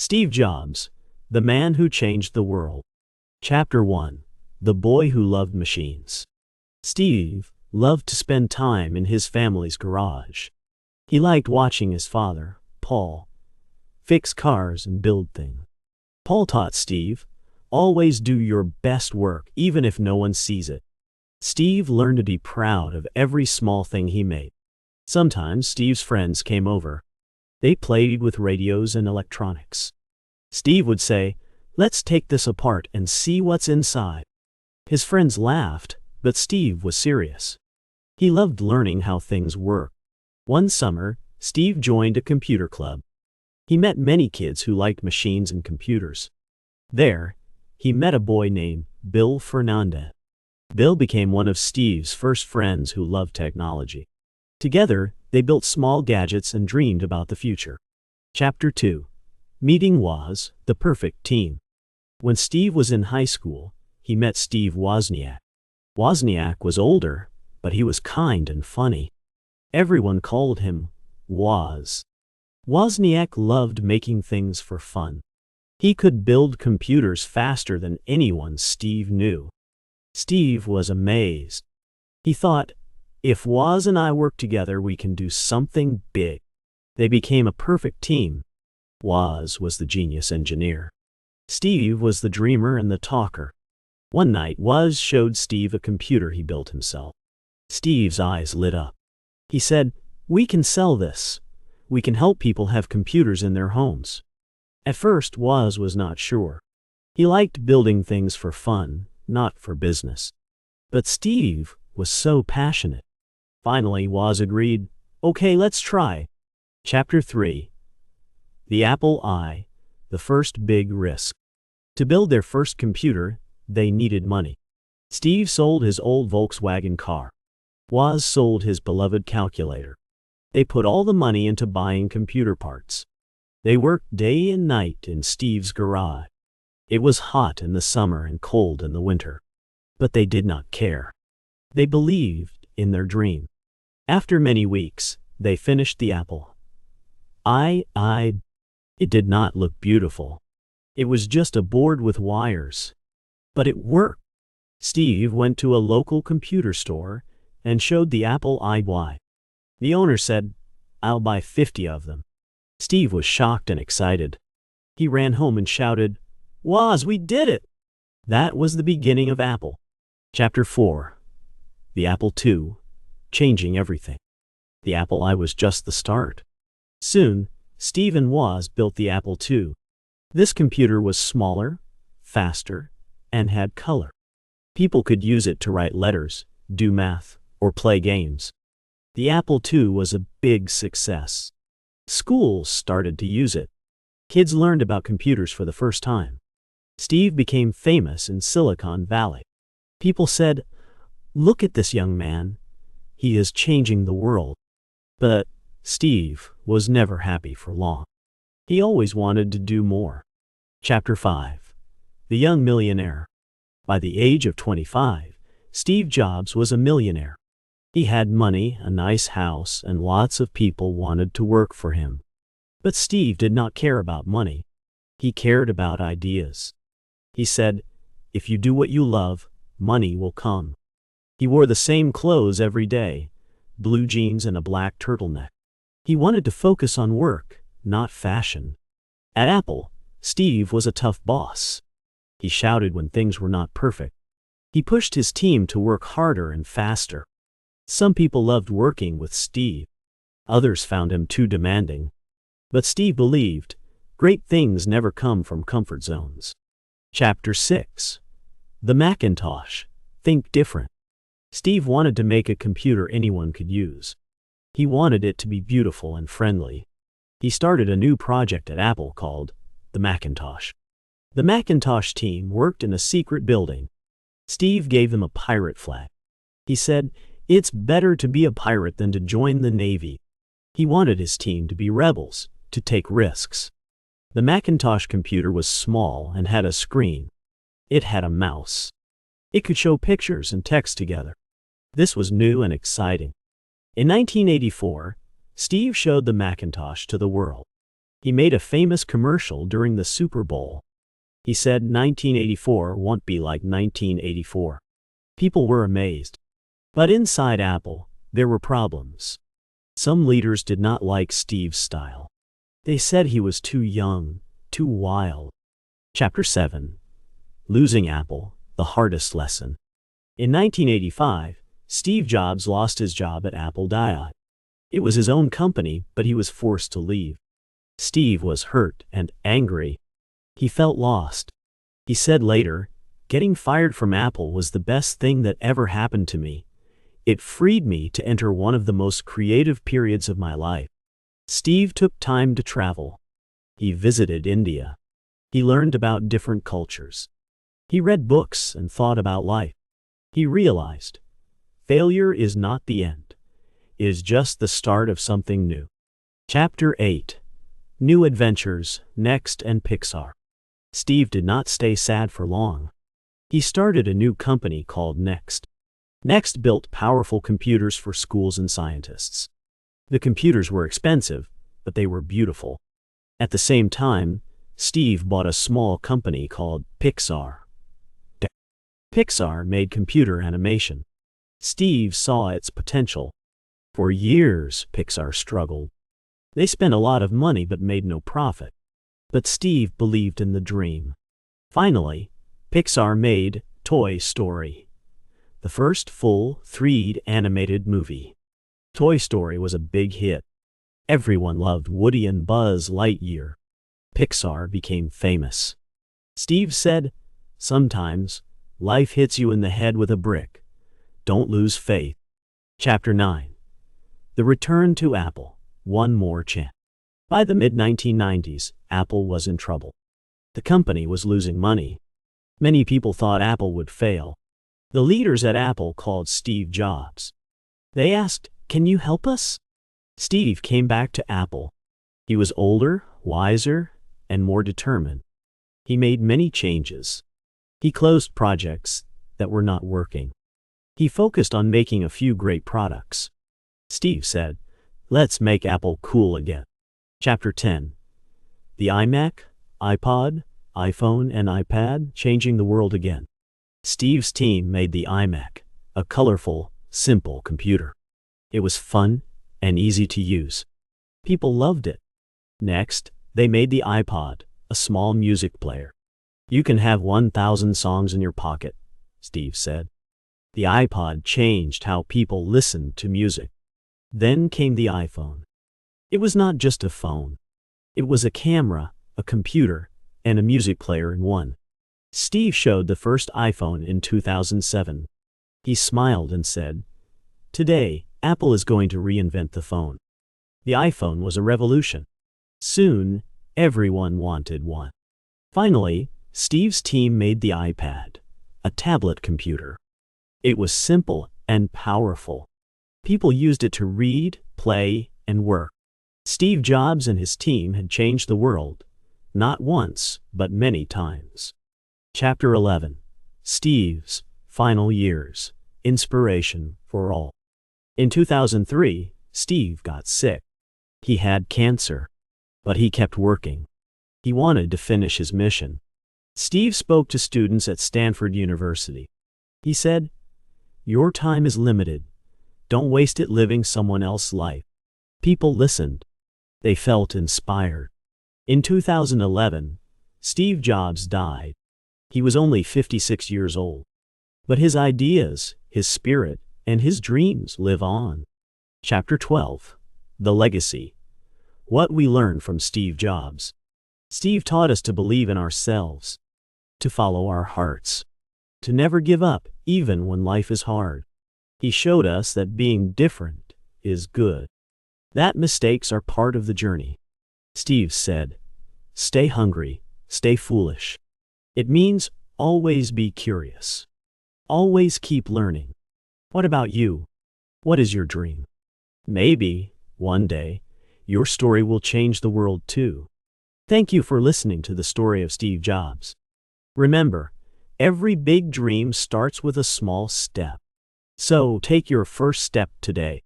Steve Jobs, the man who changed the world. Chapter 1. The boy who loved machines. Steve loved to spend time in his family's garage. He liked watching his father, Paul, fix cars and build things. Paul taught Steve, always do your best work even if no one sees it. Steve learned to be proud of every small thing he made. Sometimes Steve's friends came over. They played with radios and electronics. Steve would say, "Let's take this apart and see what's inside." His friends laughed, but Steve was serious. He loved learning how things work. One summer, Steve joined a computer club. He met many kids who liked machines and computers. There, he met a boy named Bill Fernandez. Bill became one of Steve's first friends who loved technology. Together, they built small gadgets and dreamed about the future. Chapter 2. Meeting was the perfect team. When Steve was in high school, he met Steve Wozniak. Wozniak was older, but he was kind and funny. Everyone called him Woz. Wozniak loved making things for fun. He could build computers faster than anyone Steve knew. Steve was amazed. He thought, if Woz and I work together, we can do something big. They became a perfect team. Woz was the genius engineer. Steve was the dreamer and the talker. One night, Woz showed Steve a computer he built himself. Steve's eyes lit up. He said, "We can sell this. We can help people have computers in their homes." At first, Woz was not sure. He liked building things for fun, not for business. But Steve was so passionate. Finally, Woz agreed, "Okay, let's try." Chapter 3. The Apple I, the first big risk. To build their first computer, they needed money. Steve sold his old Volkswagen car. Woz sold his beloved calculator. They put all the money into buying computer parts. They worked day and night in Steve's garage. It was hot in the summer and cold in the winter. But they did not care. They believed in their dream. After many weeks, they finished the Apple I. It did not look beautiful. It was just a board with wires. But it worked. Steve went to a local computer store and showed the Apple I. The owner said, "I'll buy 50 of them." Steve was shocked and excited. He ran home and shouted, "Woz, we did it!" That was the beginning of Apple. Chapter 4. The Apple II, changing everything. The Apple I was just the start. Soon, Steve and Woz built the Apple II. This computer was smaller, faster, and had color. People could use it to write letters, do math, or play games. The Apple II was a big success. Schools started to use it. Kids learned about computers for the first time. Steve became famous in Silicon Valley. People said, "Look at this young man. He is changing the world." But Steve was never happy for long. He always wanted to do more. Chapter 5. The Young Millionaire. By the age of 25, Steve Jobs was a millionaire. He had money, a nice house, and lots of people wanted to work for him. But Steve did not care about money. He cared about ideas. He said, "If you do what you love, money will come." He wore the same clothes every day, blue jeans and a black turtleneck. He wanted to focus on work, not fashion. At Apple, Steve was a tough boss. He shouted when things were not perfect. He pushed his team to work harder and faster. Some people loved working with Steve. Others found him too demanding. But Steve believed, great things never come from comfort zones. Chapter 6. The Macintosh, think different. Steve wanted to make a computer anyone could use. He wanted it to be beautiful and friendly. He started a new project at Apple called the Macintosh. The Macintosh team worked in a secret building. Steve gave them a pirate flag. He said, "It's better to be a pirate than to join the Navy." He wanted his team to be rebels, to take risks. The Macintosh computer was small and had a screen. It had a mouse. It could show pictures and text together. This was new and exciting. In 1984, Steve showed the Macintosh to the world. He made a famous commercial during the Super Bowl. He said 1984 won't be like 1984. People were amazed. But inside Apple, there were problems. Some leaders did not like Steve's style. They said he was too young, too wild. Chapter 7. Losing Apple, the hardest lesson. In 1985, Steve Jobs lost his job at Apple. It was his own company, but he was forced to leave. Steve was hurt and angry. He felt lost. He said later, "Getting fired from Apple was the best thing that ever happened to me. It freed me to enter one of the most creative periods of my life." Steve took time to travel. He visited India. He learned about different cultures. He read books and thought about life. He realized, failure is not the end. It is just the start of something new. Chapter 8. New Adventures, Next and Pixar. Steve did not stay sad for long. He started a new company called Next. Next built powerful computers for schools and scientists. The computers were expensive, but they were beautiful. At the same time, Steve bought a small company called Pixar. Pixar made computer animation. Steve saw its potential. For years, Pixar struggled. They spent a lot of money but made no profit. But Steve believed in the dream. Finally, Pixar made Toy Story, the first full 3D animated movie. Toy Story was a big hit. Everyone loved Woody and Buzz Lightyear. Pixar became famous. Steve said, "Sometimes, life hits you in the head with a brick. Don't lose faith." Chapter 9. The Return to Apple, One More Chance. By the mid-1990s, Apple was in trouble. The company was losing money. Many people thought Apple would fail. The leaders at Apple called Steve Jobs. They asked, "Can you help us?" Steve came back to Apple. He was older, wiser, and more determined. He made many changes. He closed projects that were not working. He focused on making a few great products. Steve said, "Let's make Apple cool again." Chapter 10. The iMac, iPod, iPhone, and iPad changing the world again. Steve's team made the iMac, a colorful, simple computer. It was fun and easy to use. People loved it. Next, they made the iPod, a small music player. "You can have 1,000 songs in your pocket," Steve said. The iPod changed how people listened to music. Then came the iPhone. It was not just a phone. It was a camera, a computer, and a music player in one. Steve showed the first iPhone in 2007. He smiled and said, "Today, Apple is going to reinvent the phone." The iPhone was a revolution. Soon, everyone wanted one. Finally, Steve's team made the iPad, a tablet computer. It was simple and powerful. People used it to read, play, and work. Steve Jobs and his team had changed the world, not once, but many times. Chapter 11. Steve's Final Years, Inspiration for All. In 2003, Steve got sick. He had cancer, but he kept working. He wanted to finish his mission. Steve spoke to students at Stanford University. He said, "Your time is limited. Don't waste it living someone else's life." People listened. They felt inspired. In 2011, Steve Jobs died. He was only 56 years old. But his ideas, his spirit, and his dreams live on. Chapter 12. The Legacy. What we learn from Steve Jobs. Steve taught us to believe in ourselves, to follow our hearts, to never give up even when life is hard. He showed us that being different is good, that mistakes are part of the journey. Steve said, "Stay hungry, stay foolish." It means always be curious. Always keep learning. What about you? What is your dream? Maybe, one day, your story will change the world too. Thank you for listening to the story of Steve Jobs. Remember, every big dream starts with a small step. So take your first step today.